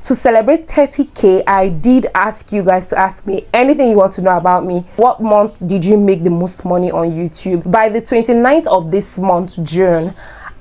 To celebrate 30k, I did ask you guys to ask me anything you want to know about me. What month did you make the most money on YouTube? By the 29th of this month, June,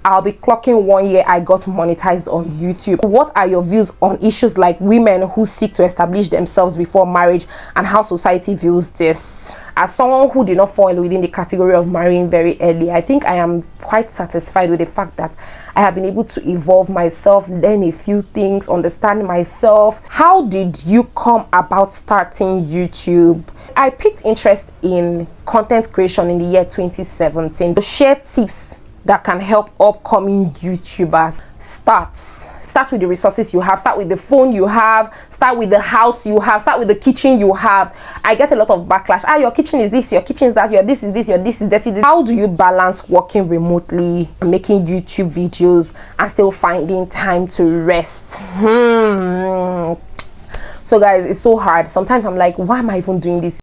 I'll be clocking 1 year I got monetized on YouTube. What are your views on issues like women who seek to establish themselves before marriage and how society views this? As someone who did not fall within the category of marrying very early, I think I am quite satisfied with the fact that I have been able to evolve myself, learn a few things, understand myself. How did you come about starting YouTube? I picked interest in content creation in the year 2017 to share tips that can help upcoming YouTubers start with the resources you have, start with the phone you have, start with the house you have, start with the kitchen you have. I get a lot of backlash. Your kitchen is this, your kitchen is that, your this is this, your this is that. How do you balance working remotely and making YouTube videos and still finding time to rest? So guys, it's so hard. Sometimes I'm like, why am I even doing this?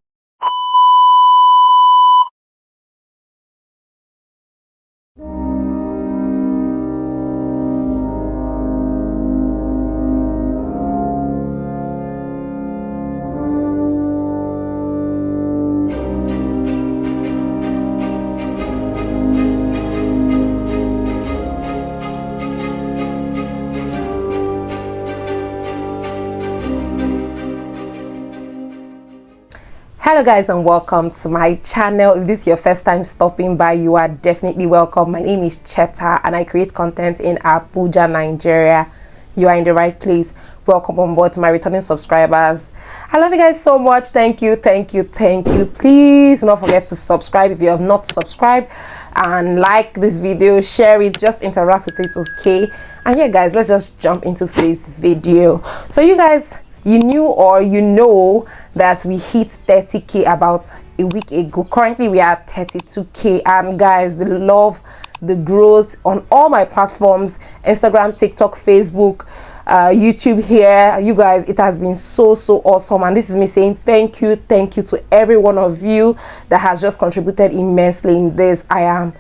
Hello guys, and welcome to my channel. If this is your first time stopping by, you are definitely welcome. My name is Cheta and I create content in Abuja, Nigeria. You are in the right place. Welcome on board to my returning subscribers. I love you guys so much. Thank you. Please do not forget to subscribe if you have not subscribed, and like this video, share it, just interact with it, okay? And yeah guys, let's just jump into today's video. So you guys, you knew or you know that we hit 30k about a week ago. Currently we are at 32k, and guys, the love, the growth on all my platforms, Instagram, TikTok, Facebook, YouTube here, you guys, it has been so awesome. And this is me saying thank you to every one of you that has just contributed immensely in this. I am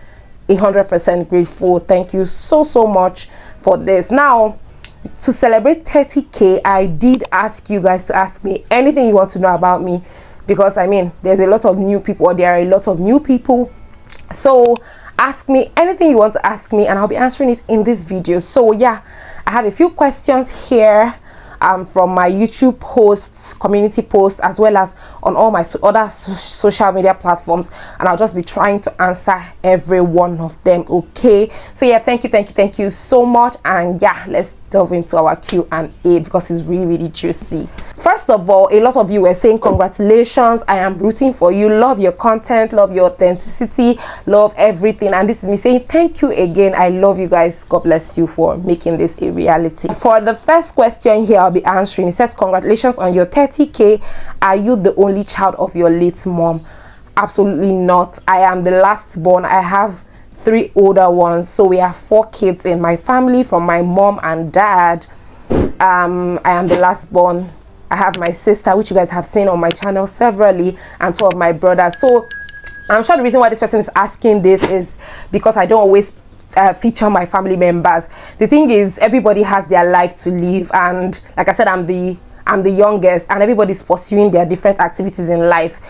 100% grateful. Thank you so much for this. Now, to celebrate 30k, I did ask you guys to ask me anything you want to know about me, because I mean, there's a lot of new people, or there are a lot of new people. So ask me anything you want to ask me and I'll be answering it in this video. So yeah, I have a few questions here from my YouTube posts, community posts, as well as on all my other social media platforms, and I'll just be trying to answer every one of them, okay? So yeah, thank you so much. And yeah, let's delve into our Q&A because it's really juicy. First of all, a lot of you were saying congratulations, I am rooting for you, love your content, love your authenticity, love everything. And this is me saying thank you again. I love you guys. God bless you for making this a reality. For the first question here I'll be answering, it says, congratulations on your 30k. Are you the only child of your late mom? Absolutely not. I am the last born. I have 3 older ones, so we have 4 kids in my family from my mom and dad. I am the last born. I have my sister, which you guys have seen on my channel severally, and 2 of my brothers. So I'm sure the reason why this person is asking this is because I don't always feature my family members. The thing is, everybody has their life to live, and like I said, I'm the youngest, and everybody's pursuing their different activities in life.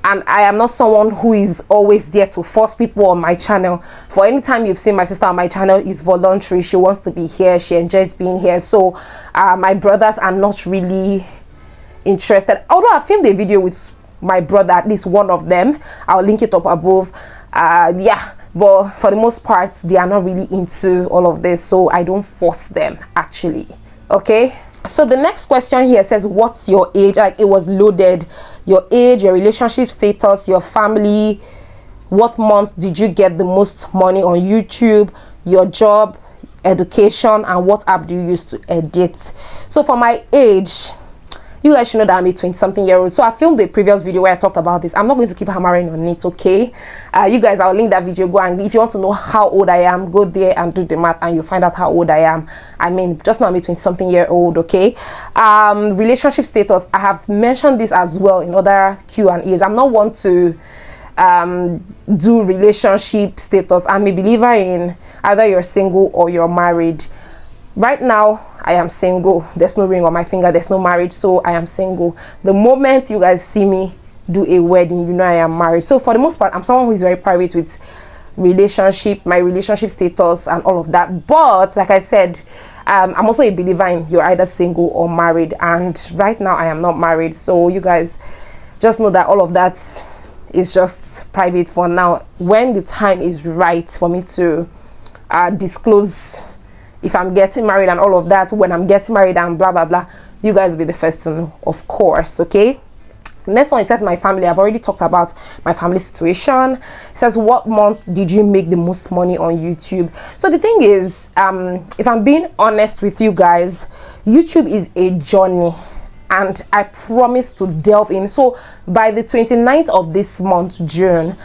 And I am not someone who is always there to force people on my channel. For any time you've seen my sister on my channel, is voluntary. She wants to be here, she enjoys being here. So my brothers are not really interested, although I filmed a video with my brother, at least one of them. I'll link it up above. Yeah, but for the most part, they are not really into all of this, so I don't force them actually, okay? So the next question here says, what's your age? Like, it was loaded. Your age, your relationship status, your family, what month did you get the most money on YouTube, your job, education, and what app do you use to edit? So for my age, you guys should know that I'm a 20-something-year-old. So I filmed a previous video where I talked about this. I'm not going to keep hammering on it, okay? You guys, I'll link that video. Go, and if you want to know how old I am, go there and do the math and you'll find out how old I am. I mean, just now I'm a 20-something-year-old, okay? Relationship status, I have mentioned this as well in other Q&As. I'm not one to do relationship status. I'm a believer in either you're single or you're married. Right now, I am single. There's no ring on my finger, there's no marriage, so I am single. The moment you guys see me do a wedding, you know I am married. So for the most part, I'm someone who is very private with my relationship status and all of that. But like I said, I'm also a believer in you're either single or married, and right now I am not married. So you guys just know that all of that is just private for now. When the time is right for me to disclose if I'm getting married and all of that, when I'm getting married and blah blah blah, you guys will be the first to know, of course. Okay, next one, it says my family. I've already talked about my family situation. It says, what month did you make the most money on YouTube? So the thing is, if I'm being honest with you guys, YouTube is a journey, and I promise to delve in. So by the 29th of this month, June,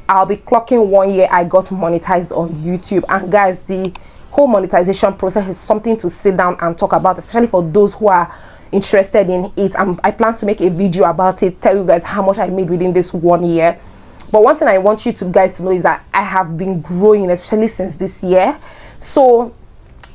I'll be clocking 1 year I got monetized on YouTube. And guys, the whole monetization process is something to sit down and talk about, especially for those who are interested in it. I plan to make a video about it, tell you guys how much I made within this 1 year. But one thing I want you guys to know is that I have been growing, especially since this year. So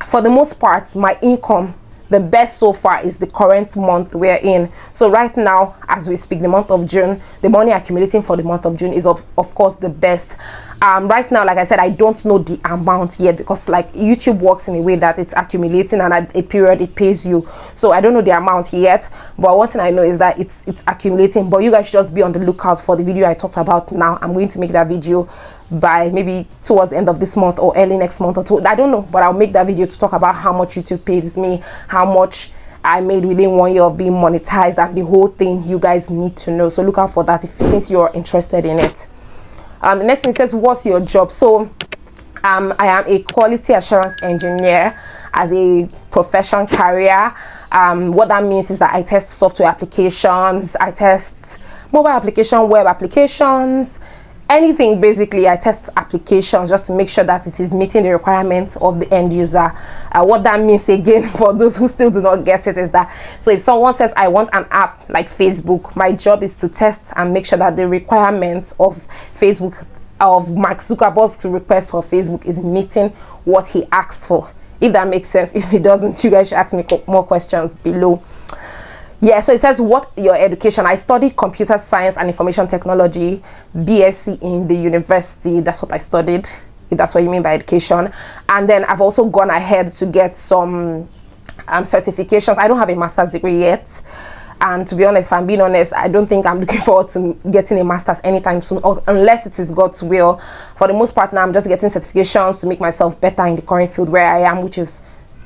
for the most part, my income, the best so far, is the current month we're in. So right now, as we speak, the month of June, the money accumulating for the month of June is of course the best. Right now, like I said, I don't know the amount yet, because like YouTube works in a way that it's accumulating, and at a period it pays you. So I don't know the amount yet, but one thing I know is that it's accumulating. But you guys should just be on the lookout for the video I talked about now. I'm going to make that video by maybe towards the end of this month or early next month or two. I don't know, but I'll make that video to talk about how much YouTube pays me, how much I made within 1 year of being monetized, and the whole thing you guys need to know. So look out for that since you're interested in it. The next thing says, what's your job? So I am a quality assurance engineer as a profession career. What that means is that I test software applications, I test mobile application, web applications, anything. Basically, I test applications just to make sure that it is meeting the requirements of the end user. What that means, again, for those who still do not get it, is that, so if someone says I want an app like Facebook, my job is to test and make sure that the requirements of Facebook, of Mark Zuckerberg's request for Facebook, is meeting what he asked for. If that makes sense. If it doesn't, you guys should ask me more questions below. Yeah, so it says, what your education? I studied computer science and information technology, BSc in the university. That's what I studied, if that's what you mean by education. And then I've also gone ahead to get some certifications. I don't have a master's degree yet, and to be honest, if I'm being honest, I don't think I'm looking forward to getting a master's anytime soon, unless it is God's will. For the most part now, I'm just getting certifications to make myself better in the current field where I am, which is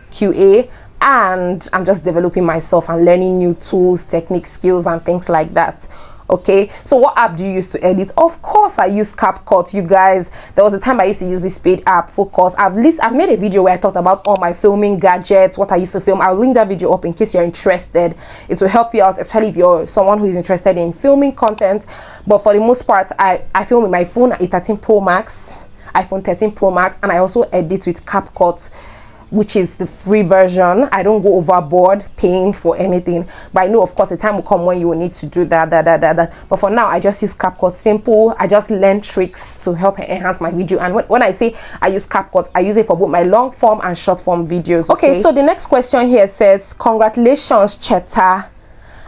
QA. And I'm just developing myself and learning new tools, techniques, skills, and things like that. Okay, so what app do you use to edit? Of course I use CapCut, you guys. There was a time I used to use this paid app, Focus. I've made a video where I talked about all my filming gadgets, what I used to film. I'll link that video up in case you're interested. It will help you out, especially if you're someone who is interested in filming content. But for the most part, I film with my phone, a 13 Pro Max, iPhone 13 Pro Max, and I also edit with CapCut, which is the free version. I don't go overboard paying for anything, but I know of course the time will come when you will need to do that. But for now, I just use CapCut. Simple. I just learn tricks to help enhance my video. And when I say I use CapCut, I use it for both my long form and short form videos. Okay, so the next question here says, congratulations, Cheta.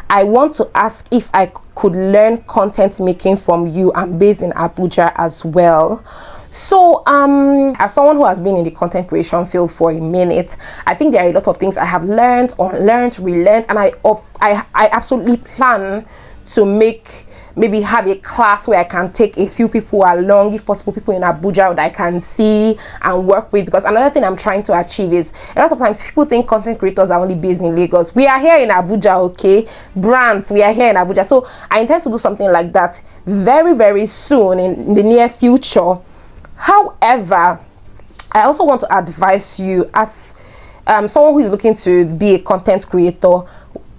I want to ask if I could learn content making from you. I'm based in Abuja as well. So as someone who has been in the content creation field for a minute, I think there are a lot of things I have learned, unlearned, relearned, and I absolutely plan to maybe have a class where I can take a few people along, if possible people in Abuja that I can see and work with. Because another thing I'm trying to achieve is, a lot of times people think content creators are only based in Lagos. We are here in Abuja, okay? Brands, we are here in Abuja. So I intend to do something like that very, very soon in the near future. However, I also want to advise you, as someone who is looking to be a content creator,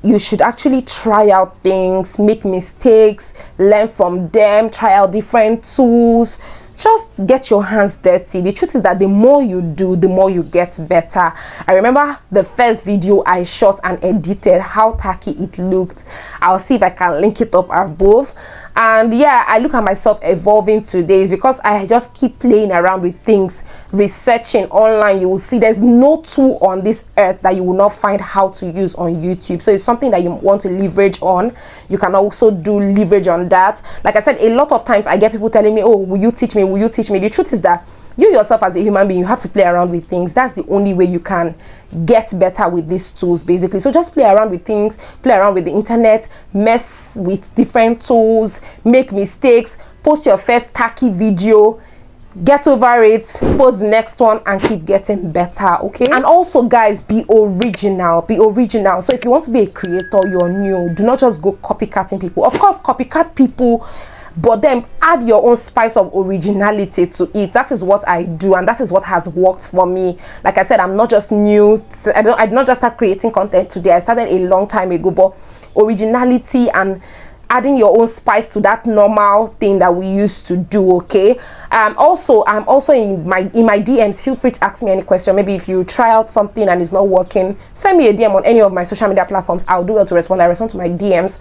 you should actually try out things, make mistakes, learn from them, try out different tools. Just get your hands dirty. The truth is that the more you do, the more you get better. I remember the first video I shot and edited, how tacky it looked. I'll see if I can link it up above. And yeah, I look at myself evolving today is because I just keep playing around with things, researching online. You will see there's no tool on this earth that you will not find how to use on YouTube. So it's something that you want to leverage on. You can also do leverage on that. Like I said, a lot of times I get people telling me, oh, will you teach me, will you teach me? The truth is that you yourself as a human being, you have to play around with things. That's the only way you can get better with these tools, basically. So just play around with things, play around with the internet, mess with different tools, make mistakes, post your first tacky video, get over it, post the next one, and keep getting better. Okay. And also, guys, be original. So if you want to be a creator, you're new, do not just go copycatting people. Of course, copycat people, but then add your own spice of originality to it. That is what I do, and that is what has worked for me. Like I said, I'm not just new. I did not just start creating content today. I started a long time ago. But originality and adding your own spice to that normal thing that we used to do. Okay. Also, I'm also in my DMs. Feel free to ask me any question. Maybe if you try out something and it's not working, send me a DM on any of my social media platforms. I'll do well to respond. I respond to my DMs.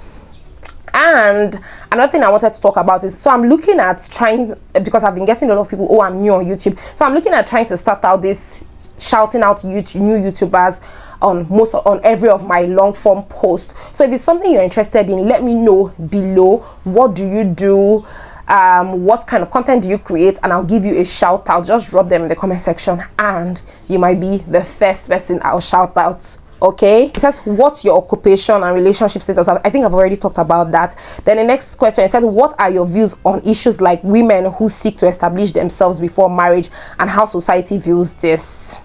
And another thing I wanted to talk about is, so I'm looking at trying, because I've been getting a lot of people, oh, I'm new on YouTube, so I'm looking at trying to start out this shouting out YouTube, new YouTubers on every of my long form posts. So if it's something you're interested in, let me know below. What do you do? What kind of content do you create? And I'll give you a shout out. Just drop them in the comment section and you might be the first person I'll shout out. Okay, it says, what's your occupation and relationship status? I think I've already talked about that. Then the next question, it said, what are your views on issues like women who seek to establish themselves before marriage and how society views this?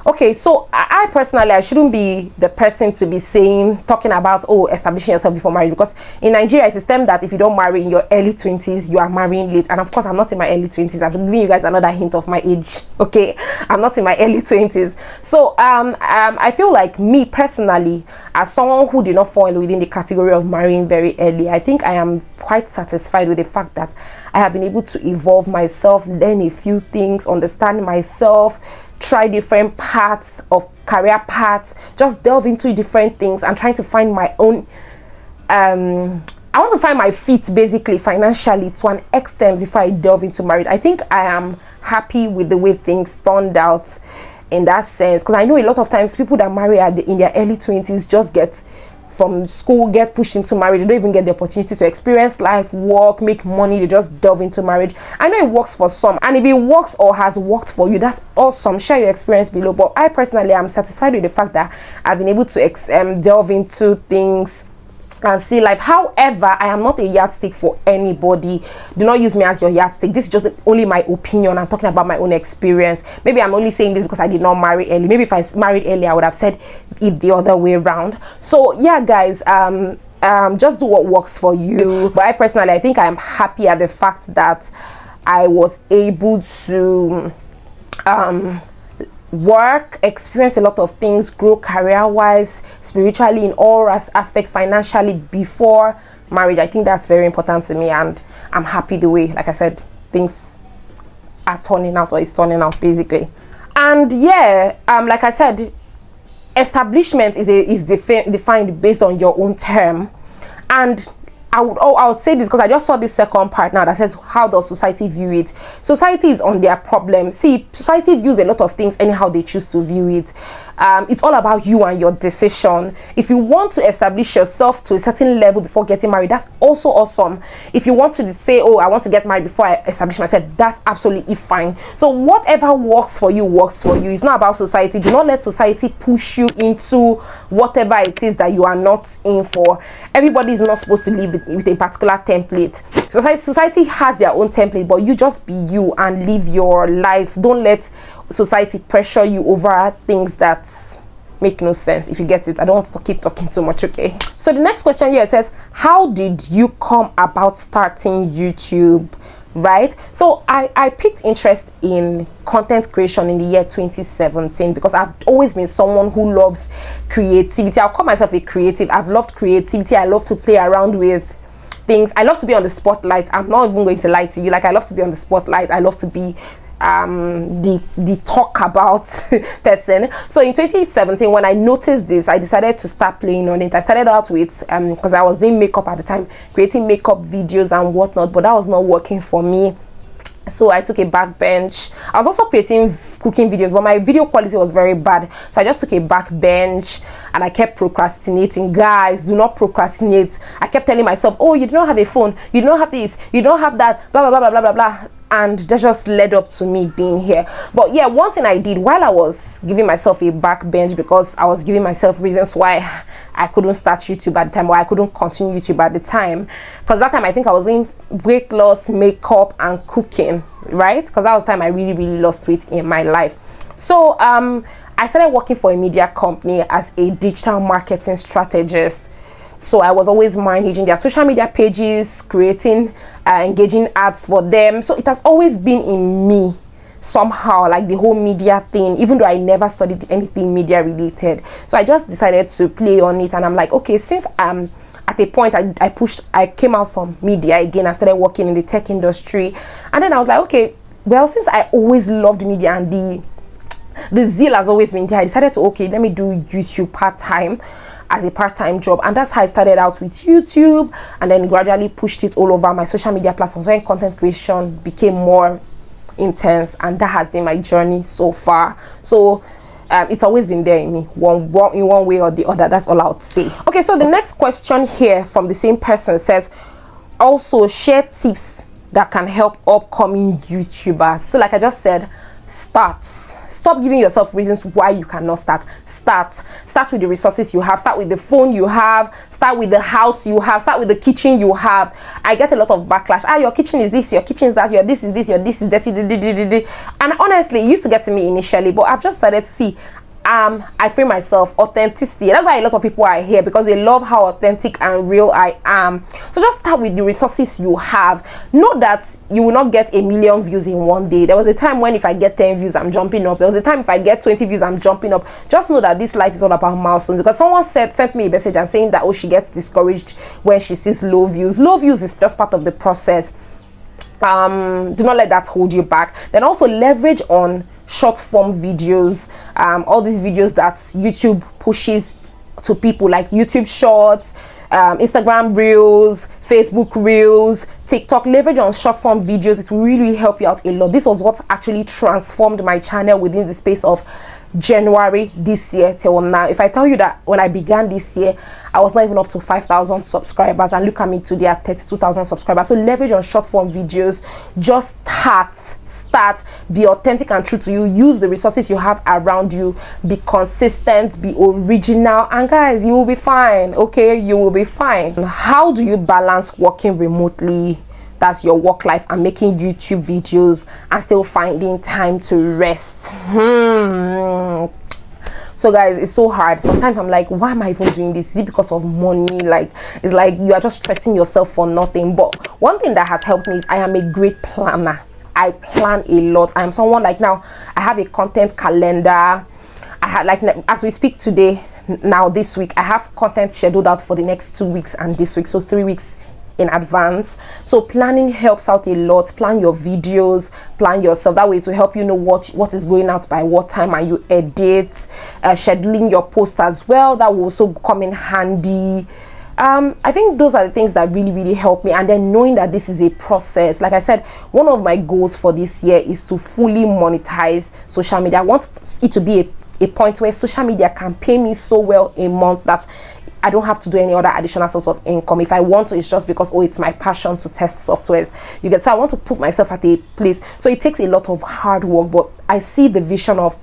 Okay, so I personally, I shouldn't be the person to be talking about, oh, establishing yourself before marriage, because in Nigeria it is termed that if you don't marry in your early 20s, you are marrying late. And of course, I'm not in my early 20s. I've given you guys another hint of my age. Okay, I'm not in my early 20s. So I feel like, me personally, as someone who did not fall within the category of marrying very early, I think I am quite satisfied with the fact that I have been able to evolve myself, learn a few things, understand myself, try different paths of career paths, just delve into different things and trying to find my own I want to find my feet basically financially to an extent before I delve into marriage. I think I am happy with the way things turned out in that sense, because I know a lot of times people that marry in their early 20s just get from school, get pushed into marriage. They don't even get the opportunity to experience life, work, make money. They just delve into marriage. I know it works for some, and if it works or has worked for you, that's awesome. Share your experience below. But I personally am satisfied with the fact that I've been able to delve into things and see life. However, I am not a yardstick for anybody. Do not use me as your yardstick. This is just only my opinion. I'm talking about my own experience. Maybe I'm only saying this because I did not marry early. Maybe if I married early, I would have said it the other way around. So yeah, guys, just do what works for you. But I personally, I think I am happy at the fact that I was able to work, experience a lot of things, grow career wise, spiritually, in all aspects, financially before marriage. I think that's very important to me, and I'm happy the way, like I said, things are turning out, or is turning out basically. And yeah, like I said, establishment is defined based on your own term. And I would say this because I just saw this second part now that says, how does society view it? Society is on their problem. See, society views a lot of things anyhow they choose to view it. It's all about you and your decision. If you want to establish yourself to a certain level before getting married, that's also awesome. If you want to say, oh, I want to get married before I establish myself, that's absolutely fine. So whatever works for you works for you. It's not about society. Do not let society push you into whatever it is that you are not in for. Everybody is not supposed to live with a particular template. Society has their own template, but you just be you and live your life. Don't let society pressure you over things that make no sense. If you get it, I don't want to keep talking too much. Okay, so the next question here says, how did you come about starting YouTube? Right, so I picked interest in content creation in the year 2017 because I've always been someone who loves creativity. I'll call myself a creative. I've loved creativity. I love to play around with things. I love to be on the spotlight. I'm not even going to lie to you. Like, I love to be on the spotlight. I love to be the talk about person. So in 2017, when I noticed this, I decided to start playing on it. I started out with because I was doing makeup at the time, creating makeup videos and whatnot, but that was not working for me. So I took a back bench. I was also creating cooking videos, but my video quality was very bad, so I just took a back bench and I kept procrastinating. Guys, do not procrastinate. I kept telling myself, oh, you do not have a phone, you do not have this, you don't have that, blah blah blah blah blah blah, and that just led up to me being here. But yeah, one thing I did while I was giving myself a back bench, because I was giving myself reasons why I couldn't start YouTube at the time, or I couldn't continue YouTube at the time, because that time I think I was doing weight loss, makeup and cooking, right? Because that was the time I really lost weight in my life. So I started working for a media company as a digital marketing strategist. So I was always managing their social media pages, creating engaging ads for them. So it has always been in me somehow, like the whole media thing, even though I never studied anything media related. So I just decided to play on it, and I'm like, okay, since at a point I came out from media again, I started working in the tech industry, and then I was like, okay, well, since I always loved media and the zeal has always been there, I decided to, okay, let me do YouTube part-time as a part-time job. And that's how I started out with YouTube, and then gradually pushed it all over my social media platforms when content creation became more intense, and that has been my journey so far. So it's always been there in me, in one way or the other. That's all I would say. Okay, so the next question here from the same person says, also share tips that can help upcoming YouTubers. So like I just said, stop giving yourself reasons why you cannot start. Start with the resources you have, start with the phone you have, start with the house you have, start with the kitchen you have. I get a lot of backlash. Your kitchen is this, your kitchen is that, your this is this, your this is that. And honestly, it used to get to me initially, but I've just started to see I frame myself authenticity. That's why a lot of people are here, because they love how authentic and real I am. So just start with the resources you have. Know that you will not get a million views in one day. There was a time when if I get 10 views, I'm jumping up. There was a time if I get 20 views, I'm jumping up. Just know that this life is all about milestones. Because someone sent me a message and saying that, oh, she gets discouraged when she sees low views. Low views is just part of the process. Do not let that hold you back. Then also leverage on short form videos, all these videos that YouTube pushes to people, like YouTube Shorts, Instagram Reels, Facebook Reels, TikTok. Leverage on short form videos. It will really help you out a lot. This was what actually transformed my channel within the space of January this year till now. If I tell you that when I began this year, I was not even up to 5,000 subscribers, and look at me today at 32,000 subscribers. So leverage on short form videos. Just start, be authentic and true to you. Use the resources you have around you. Be consistent, be original, and guys, you will be fine. Okay, you will be fine. How do you balance working remotely, that's your work life, and making YouTube videos and still finding time to rest? So guys, it's so hard. Sometimes I'm like, why am I even doing this? Is it because of money? Like, it's like you are just stressing yourself for nothing. But one thing that has helped me is I am a great planner. I plan a lot. I am someone, like, now I have a content calendar. I had, like, as we speak today, now this week, I have content scheduled out for the next 2 weeks and this week, so 3 weeks in advance. So planning helps out a lot. Plan your videos, plan yourself. That way to help you know what is going out by what time, and you edit. Scheduling your posts as well, that will also come in handy. I think those are the things that really help me. And then knowing that this is a process. Like I said, one of my goals for this year is to fully monetize social media. I want it to be a point where social media can pay me so well a month that I don't have to do any other additional source of income. If I want to, it's just because, oh, it's my passion to test softwares. You get, so I want to put myself at a place. So it takes a lot of hard work, but I see the vision of,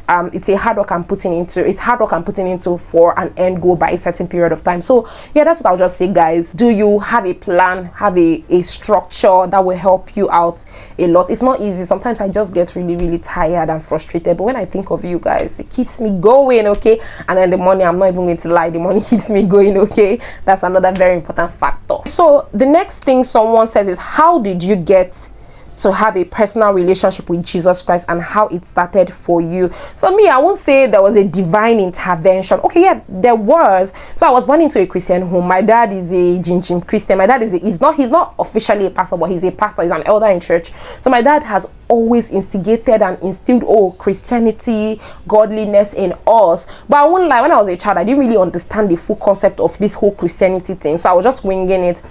it's a hard work I'm putting into for an end goal by a certain period of time. So yeah, that's what I'll just say, guys. Do you have a plan, have a structure that will help you out a lot? It's not easy. Sometimes I just get really tired and frustrated, but when I think of you guys, it keeps me going. Okay, and then the money, I'm not even going to lie, the money keeps me going. Okay, that's another very important factor. So the next thing someone says is, how did you get to have a personal relationship with Jesus Christ and how it started for you. So me, I won't say there was a divine intervention. Okay, yeah, there was. So I was born into a Christian home. My dad is a Jim Christian. My dad is he's not officially a pastor, but he's a pastor. He's an elder in church. So my dad has always instigated and instilled Christianity, godliness in us. But I won't lie, when I was a child, I didn't really understand the full concept of this whole Christianity thing. So I was just winging it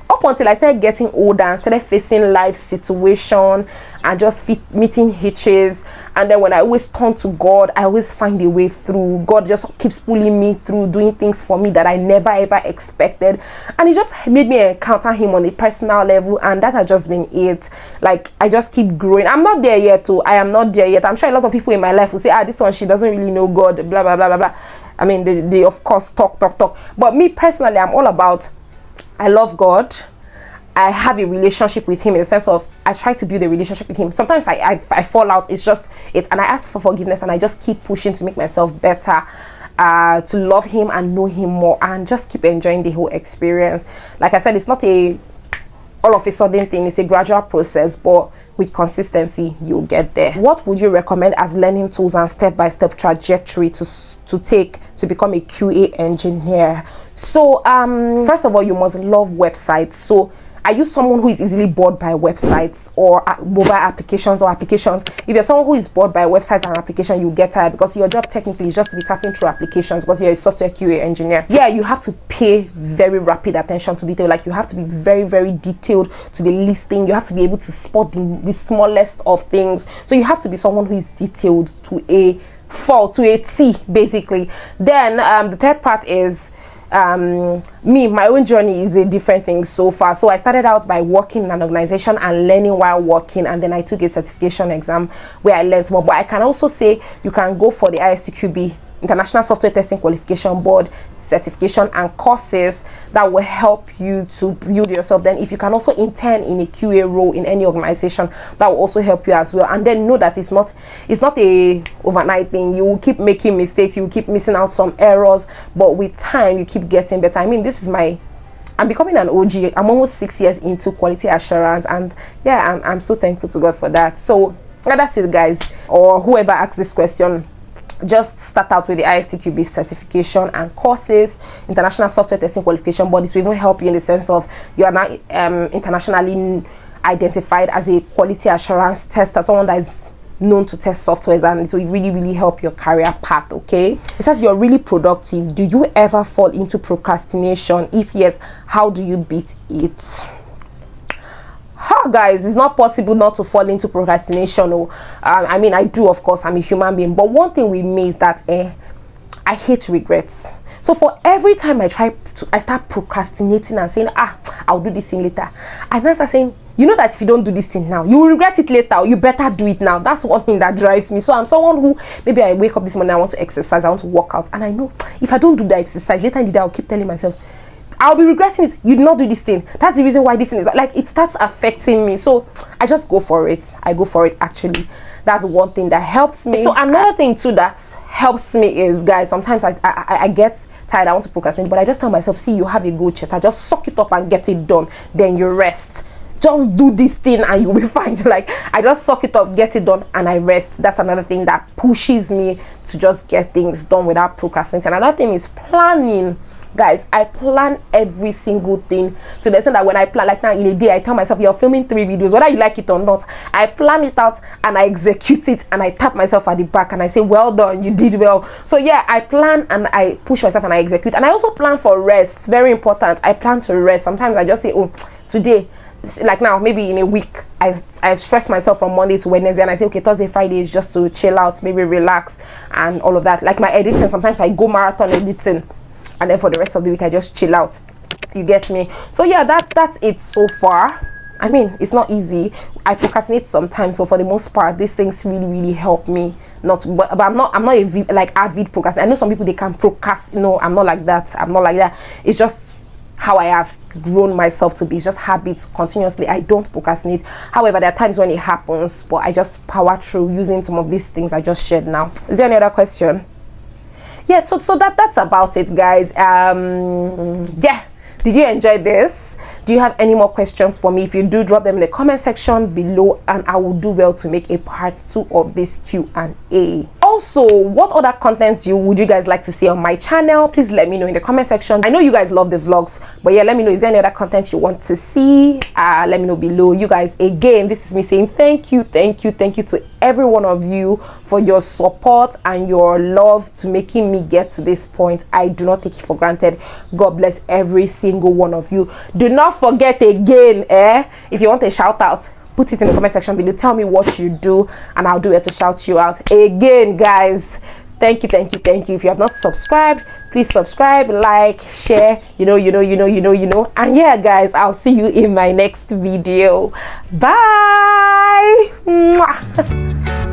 up until I started getting older and started facing life situation and just meeting hitches. And then when I always turn to God, I always find a way through. God just keeps pulling me through, doing things for me that I never ever expected, and it just made me encounter him on a personal level, and that has just been it. Like, I just keep growing. I'm not there yet too. I am not there yet. I'm sure a lot of people in my life will say, this one, she doesn't really know God, blah blah blah blah blah. I mean, they of course talk, but me personally, I'm all about, I love God. I have a relationship with him in the sense of I try to build a relationship with him. Sometimes I fall out. It's just it, and I ask for forgiveness, and I just keep pushing to make myself better, to love him and know him more, and just keep enjoying the whole experience. Like I said, it's not a all of a sudden thing. It's a gradual process, but with consistency, you'll get there. What would you recommend as learning tools and step-by-step trajectory to take to become a QA engineer? So first of all, you must love websites. So are you someone who is easily bored by websites or mobile applications or applications? If you're someone who is bored by websites and applications, you get tired, because your job technically is just to be tapping through applications because you're a software QA engineer. Yeah, you have to pay very rapid attention to detail. Like, you have to be very, very detailed to the listing. You have to be able to spot the smallest of things. So you have to be someone who is detailed to a fault, to a T, basically. Then the third part is my own journey is a different thing so far. So I started out by working in an organization and learning while working, and then I took a certification exam where I learned more. But I can also say you can go for the ISTQB, International Software Testing Qualification Board certification, and courses that will help you to build yourself. Then if you can also intern in a QA role in any organization, that will also help you as well. And then know that it's not a overnight thing. You will keep making mistakes, you will keep missing out some errors, but with time you keep getting better. I mean, I'm becoming an OG. I'm almost 6 years into quality assurance, and yeah, I'm so thankful to God for that. So yeah, that's it, guys. Or whoever asked this question, just start out with the ISTQB certification and courses, International Software Testing Qualification Board. This will even help you in the sense of you are now internationally identified as a quality assurance tester, someone that is known to test softwares, and it will really, really help your career path. Okay, it says you're really productive. Do you ever fall into procrastination? If yes, how do you beat it? Guys, it's not possible not to fall into procrastination. I mean, I do, of course. I'm a human being, but one thing with me is that I hate regrets. So for every time I start procrastinating and saying, I'll do this thing later, I then start saying, you know that if you don't do this thing now, you will regret it later, or you better do it now. That's one thing that drives me. So I'm someone who, maybe I wake up this morning, I want to exercise, I want to work out, and I know if I don't do the exercise later in the day, I'll keep telling myself, I'll be regretting it. You did not do this thing. That's the reason why this thing is like, it starts affecting me. So I just go for it. I go for it, actually. That's one thing that helps me. So another thing too that helps me is, guys, sometimes I get tired, I want to procrastinate, but I just tell myself, see, you have a good chat, just suck it up and get it done. Then you rest. Just do this thing and you'll be fine. Like, I just suck it up, get it done, and I rest. That's another thing that pushes me to just get things done without procrastinating. Another thing is planning. Guys, I plan every single thing to the extent that when I plan, like now in a day, I tell myself, you're filming 3 videos, whether you like it or not. I plan it out and I execute it, and I tap myself at the back and I say, well done, you did well. So yeah, I plan and I push myself and I execute. And I also plan for rest. Very important. I plan to rest. Sometimes I just say, today, like now, maybe in a week, I stress myself from Monday to Wednesday, and I say, okay, Thursday, Friday is just to chill out, maybe relax and all of that. Like my editing, sometimes I go marathon editing, and then for the rest of the week I just chill out. You get me? So yeah, that's it so far. I mean, it's not easy. I procrastinate sometimes, but for the most part, these things really, really help me. But I'm not a avid procrastinator. I know some people, they can procrastinate. No, I'm not like that. It's just how I have grown myself to be. It's just habits continuously. I don't procrastinate. However, there are times when it happens, but I just power through using some of these things I just shared now. Is there any other question? Yeah, so that's about it, guys. Yeah, Did you enjoy this? Do you have any more questions for me? If you do, drop them in the comment section below and I will do well to make a part 2 of this Q&A. Also, what other contents would you guys like to see on my channel? Please let me know in the comment section. I know you guys love the vlogs, but yeah, let me know, is there any other content you want to see? Let me know below. You guys, again, this is me saying thank you to every one of you for your support and your love to making me get to this point. I do not take it for granted. God bless every single one of you. Do not forget again, if you want a shout out, put it in the comment section below. Tell me what you do and I'll do it to shout you out. Again, guys, thank you. If you have not subscribed, please subscribe, like, share, you know. And yeah, guys, I'll see you in my next video. Bye. Mwah.